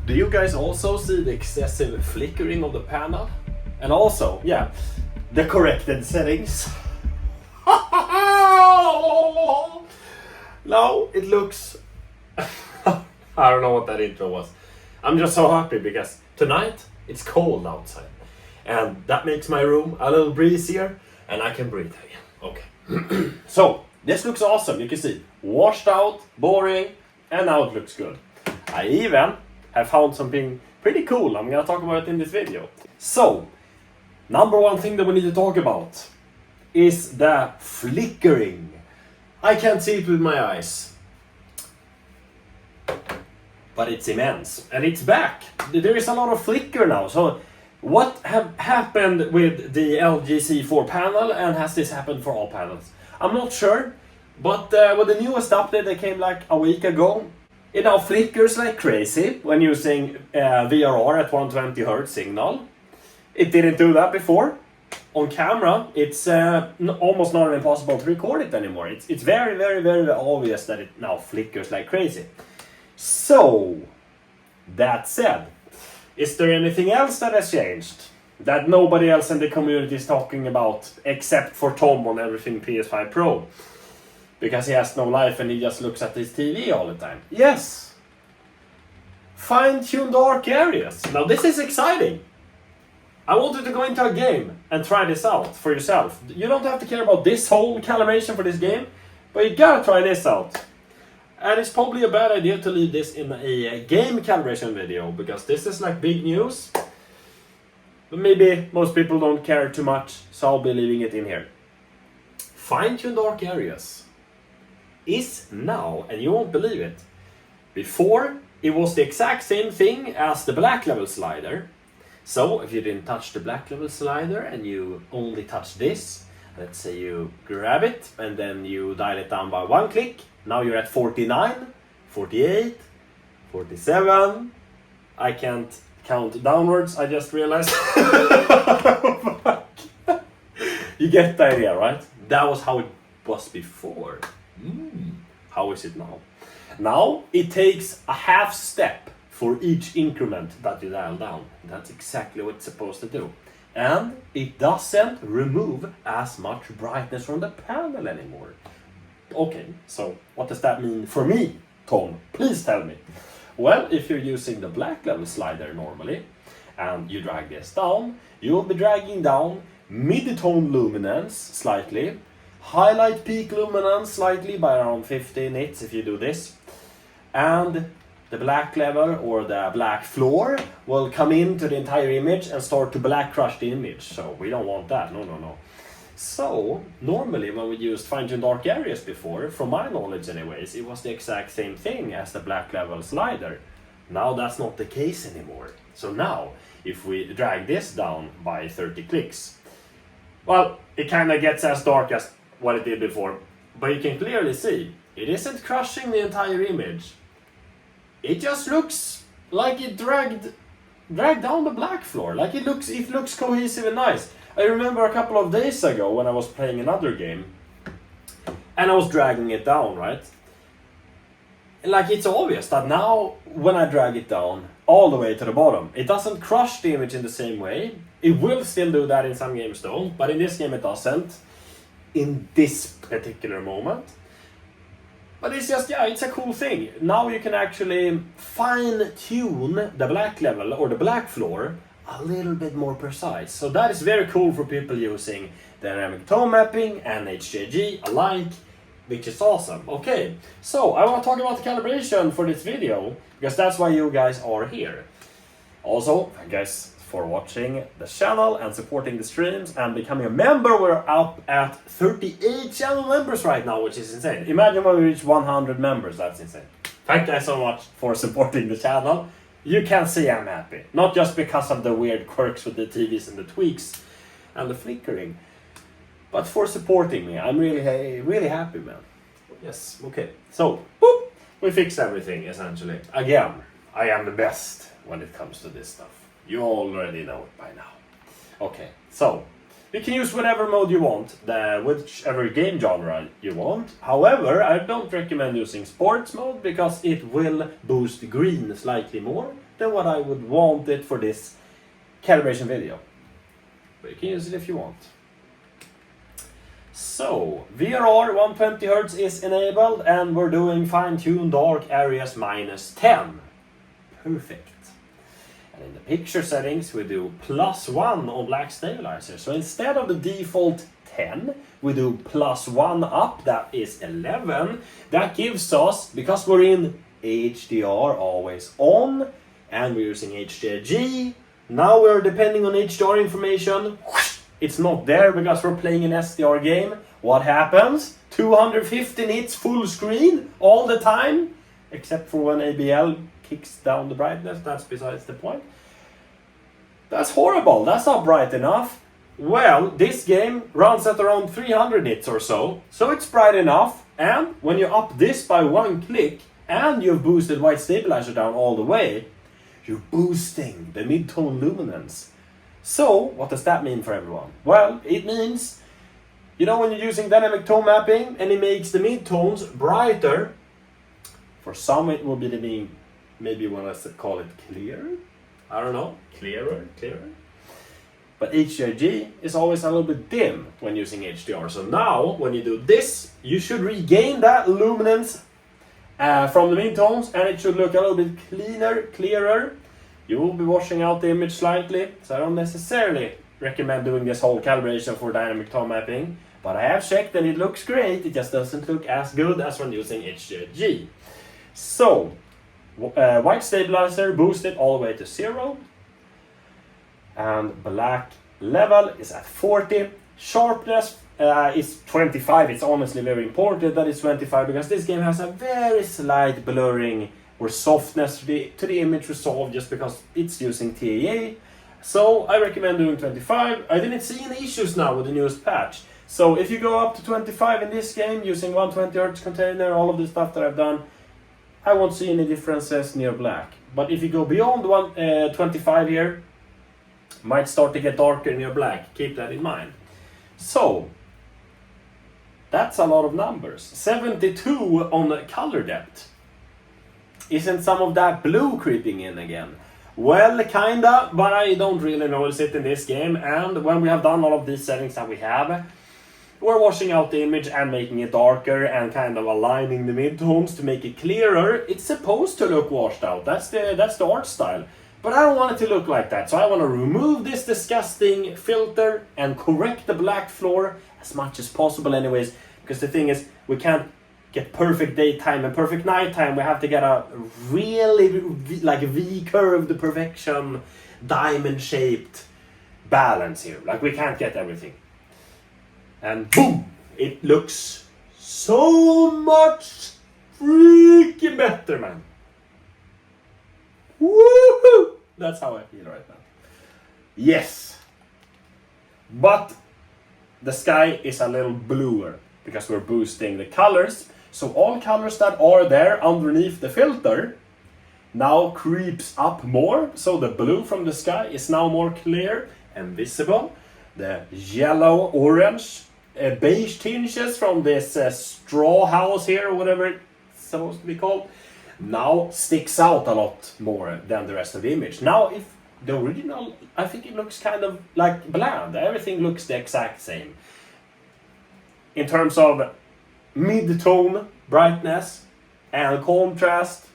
Do you guys also see the excessive flickering of the panel? And also, yeah, the corrected settings. Now it looks... I don't know what that intro was. I'm just so happy because tonight it's cold outside. And that makes my room a little breezier and I can breathe again. Okay. So, this looks awesome. You can see, washed out, boring, and now it looks good. I even have found something pretty cool. I'm gonna talk about it in this video. So, number one thing that we need to talk about is the flickering. I can't see it with my eyes, but it's immense and it's back. There is a lot of flicker now. So what have happened with the LG C4 panel, and has this happened for all panels? I'm not sure, but with the newest update that came like a week ago, it now flickers like crazy when using VRR at 120 Hz signal. It didn't do that before. On camera, it's almost not impossible to record it anymore. It's very, very, very obvious that it now flickers like crazy. So, that said, is there anything else that has changed that nobody else in the community is talking about except for Tom on everything PS5 Pro? Because he has no life and he just looks at his TV all the time. Yes! Fine-tuned dark areas. Now this is exciting. I wanted to go into a game and try this out for yourself. You don't have to care about this whole calibration for this game, but you gotta try this out. And it's probably a bad idea to leave this in a game calibration video, because this is like big news. But maybe most people don't care too much, so I'll be leaving it in here. Fine-tuned dark areas is now, and you won't believe it, before it was the exact same thing as the black level slider. So if you didn't touch the black level slider and you only touch this, let's say you grab it and then you dial it down by one click, now you're at 49, 48, 47. I can't count downwards, I just realized. You get the idea, right? That was how it was before. How is it now? Now it takes a half step for each increment that you dial down. That's exactly what it's supposed to do. And it doesn't remove as much brightness from the panel anymore. Okay, so what does that mean for me, Tom? Please tell me. Well, if you're using the black level slider normally, and you drag this down, you will be dragging down mid-tone luminance slightly, highlight peak luminance slightly by around 50 nits if you do this, and the black level or the black floor will come into the entire image and start to black crush the image. So we don't want that, no. So normally when we used fine-tuned dark areas before, from my knowledge anyways, it was the exact same thing as the black level slider. Now that's not the case anymore. So now if we drag this down by 30 clicks, well, it kind of gets as dark as what it did before, but you can clearly see it isn't crushing the entire image. It just looks like it dragged down the black floor. Like it looks cohesive and nice. I remember a couple of days ago when I was playing another game and I was dragging it down, right? Like it's obvious that now when I drag it down all the way to the bottom, it doesn't crush the image in the same way. It will still do that in some games though, but in this game it doesn't. In this particular moment. But it's just, yeah, it's a cool thing. Now you can actually fine-tune the black level or the black floor a little bit more precise. So that is very cool for people using dynamic tone mapping and HJG alike, which is awesome. Okay, so I want to talk about the calibration for this video, because that's why you guys are here. Also, thank you guys for watching the channel and supporting the streams and becoming a member. We're up at 38 channel members right now, which is insane. Imagine when we reach 100 members, that's insane. Thank you guys so much for supporting the channel. You can see I'm happy. Not just because of the weird quirks with the TVs and the tweaks and the flickering, but for supporting me. I'm really happy, man. Yes, okay. So, boop, we fixed everything, essentially. Again, I am the best when it comes to this stuff. You already know it by now. Okay, so you can use whatever mode you want, whichever game genre you want. However, I don't recommend using sports mode because it will boost green slightly more than what I would want it for this calibration video. But you can use it if you want. So, VRR 120Hz is enabled and we're doing fine-tuned dark areas -10. Perfect. And in the picture settings we do +1 on black stabilizer. So instead of the default 10, we do +1 up, that is 11. That gives us, because we're in HDR always on, and we're using HDRG, now we're depending on HDR information. It's not there because we're playing an SDR game. What happens? 250 nits full screen all the time, except for when ABL kicks down the brightness. That's besides the point. That's horrible. That's not bright enough. Well, this game runs at around 300 nits or so, so it's bright enough. And when you up this by one click and you've boosted white stabilizer down all the way, you're boosting the mid-tone luminance. So, what does that mean for everyone? Well, it means, you know, when you're using dynamic tone mapping and it makes the mid-tones brighter, for some it will be the maybe when I call it clear. I don't know, clearer. But HDRG is always a little bit dim when using HDR. So now, when you do this, you should regain that luminance from the midtones, and it should look a little bit clearer. You will be washing out the image slightly, so I don't necessarily recommend doing this whole calibration for dynamic tone mapping. But I have checked and it looks great, it just doesn't look as good as when using HDRG. So, white stabilizer boosted all the way to 0. And black level is at 40. Sharpness is 25. It's honestly very important that it's 25 because this game has a very slight blurring or softness to the image resolve just because it's using TAA. So I recommend doing 25. I didn't see any issues now with the newest patch. So if you go up to 25 in this game using 120Hz container, all of the stuff that I've done, I won't see any differences near black. But if you go beyond 25 here, might start to get darker near black. Keep that in mind. So, that's a lot of numbers. 72 on the color depth. Isn't some of that blue creeping in again? Well, kinda, but I don't really notice it in this game. And when we have done all of these settings that we have, we're washing out the image and making it darker and kind of aligning the midtones to make it clearer. It's supposed to look washed out. That's the art style. But I don't want it to look like that, so I want to remove this disgusting filter and correct the black floor as much as possible anyways, because the thing is, we can't get perfect daytime and perfect nighttime. We have to get a really like V-curved perfection, diamond-shaped balance here. Like, we can't get everything. And boom! It looks so much freaking better, man. Woohoo! That's how I feel right now. Yes. But the sky is a little bluer because we're boosting the colors. So all colors that are there underneath the filter now creeps up more. So the blue from the sky is now more clear and visible. The yellow, orange, beige tinges from this straw house here, or whatever it's supposed to be called, now sticks out a lot more than the rest of the image. Now, if the original, I think it looks kind of like bland. Everything looks the exact same. In terms of mid-tone brightness and contrast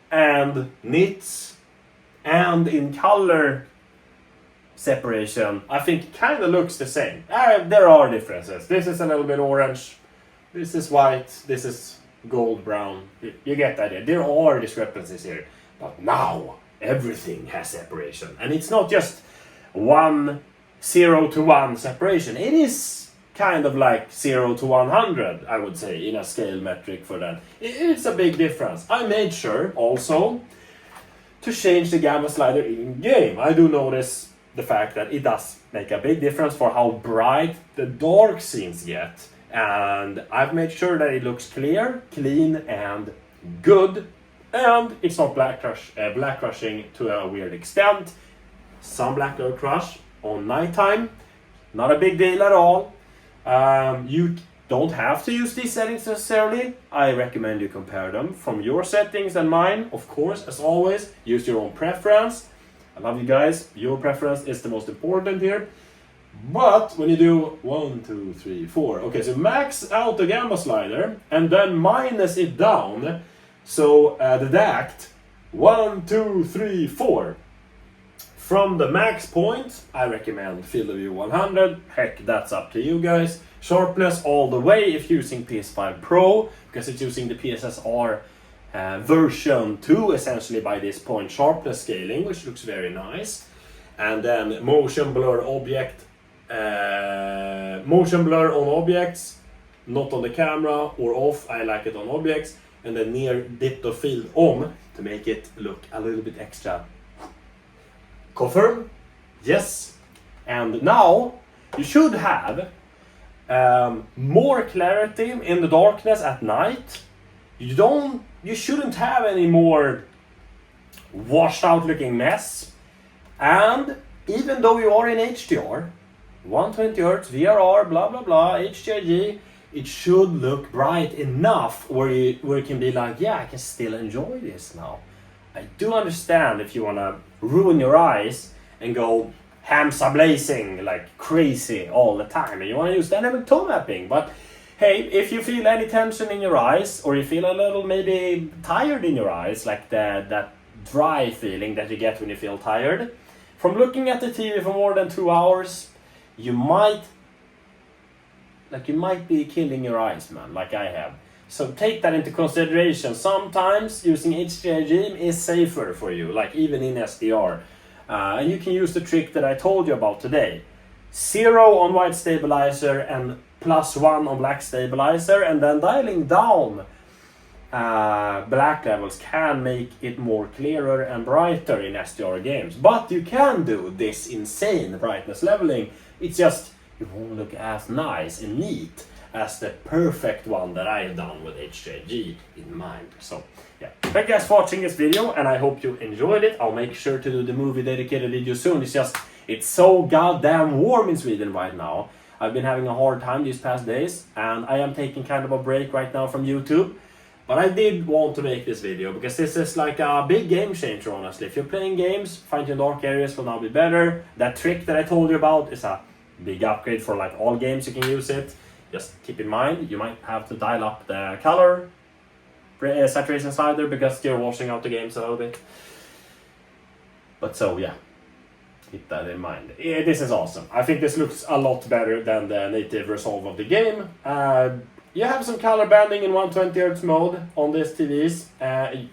and nits and in color separation, I think it kind of looks the same. There are differences. This is a little bit orange. This is white. This is gold brown. You get the idea. There are discrepancies here, but now everything has separation, and it's not just 0 to 1 separation. It is kind of like 0 to 100, I would say, in a scale metric for that. It's a big difference. I made sure also to change the gamma slider in game. I do notice the fact that it does make a big difference for how bright the dark scenes get. And I've made sure that it looks clear, clean, and good. And it's not black crushing to a weird extent. Some black crush on nighttime, not a big deal at all. You don't have to use these settings necessarily. I recommend you compare them from your settings and mine. Of course, as always, use your own preference. I love you guys. Your preference is the most important here. But when you do 1, 2, 3, 4, okay, so max out the gamma slider and then minus it down. So deduct 1, 2, 3, 4. From the max point, I recommend field of view 100. Heck, that's up to you guys. Sharpness all the way if using PS5 Pro, because it's using the PSSR version 2 essentially by this point sharpness scaling, which looks very nice. And then motion blur on objects, not on the camera, or off. I like it on objects. And then near depth of field on to make it look a little bit extra. Confirm? Yes. And now you should have more clarity in the darkness at night. You shouldn't have any more washed out looking mess. And even though you are in HDR, 120 Hz, VRR, blah blah blah, HDRG, it should look bright enough where it can be like, yeah, I can still enjoy this now. I do understand if you want to ruin your eyes and go hamsa blazing like crazy all the time and you want to use dynamic tone mapping, but hey, if you feel any tension in your eyes or you feel a little maybe tired in your eyes, like that dry feeling that you get when you feel tired from looking at the TV for more than 2 hours, you might be killing your eyes, man, like I have. So take that into consideration. Sometimes using HDRG is safer for you, like even in SDR. And you can use the trick that I told you about today. 0 on white stabilizer and +1 on black stabilizer, and then dialing down black levels can make it more clearer and brighter in SDR games. But you can do this insane brightness leveling. It's just, it won't look as nice and neat as the perfect one that I have done with HDRG in mind. So yeah, thank you guys for watching this video and I hope you enjoyed it. I'll make sure to do the movie dedicated video soon. It's so goddamn warm in Sweden right now. I've been having a hard time these past days and I am taking kind of a break right now from YouTube. But I did want to make this video because this is like a big game changer, honestly. If you're playing games, Finetuned dark areas will now be better. That trick that I told you about is a big upgrade for like all games, you can use it. Just keep in mind, you might have to dial up the color saturation slider because you're washing out the games a little bit. But so yeah, keep that in mind. This is awesome. I think this looks a lot better than the native resolve of the game. You have some color banding in 120 Hz mode on these TVs.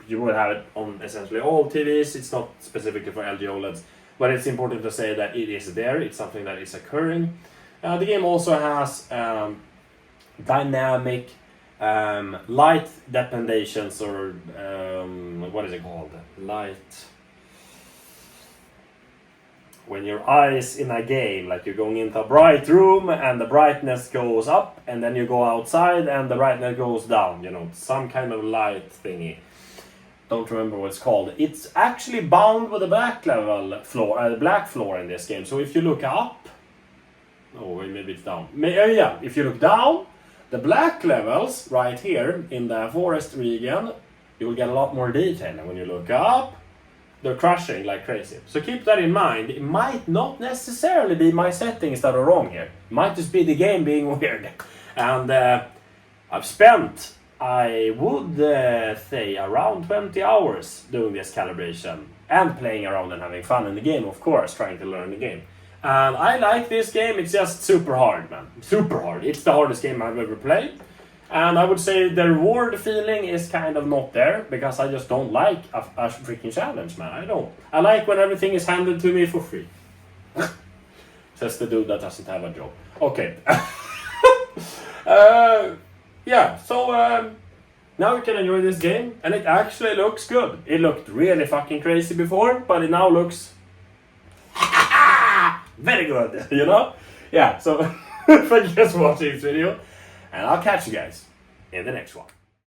You will have it on essentially all TVs. It's not specifically for LG OLEDs, but it's important to say that it is there. It's something that is occurring. The game also has dynamic light dependations, or what is it called? Light. When your eyes in a game, like you're going into a bright room and the brightness goes up, and then you go outside and the brightness goes down, you know, some kind of light thingy. Don't remember what it's called. It's actually bound with a black level floor, black floor in this game. So if you look up, oh wait, maybe it's down. Yeah, if you look down, the black levels right here in the forest region, you will get a lot more detail. And when you look up, they're crushing like crazy. So keep that in mind. It might not necessarily be my settings that are wrong here. It might just be the game being weird. And I've spent, I would say, around 20 hours doing this calibration and playing around and having fun in the game, of course, trying to learn the game. And I like this game. It's just super hard, man. Super hard. It's the hardest game I've ever played. And I would say the reward feeling is kind of not there, because I just don't like a freaking challenge, man. I don't. I like when everything is handed to me for free. Says the dude that doesn't have a job. Okay. Yeah, so now you can enjoy this game, and it actually looks good. It looked really fucking crazy before, but it now looks very good, you know? Yeah, so thank you guys for watching this video. And I'll catch you guys in the next one.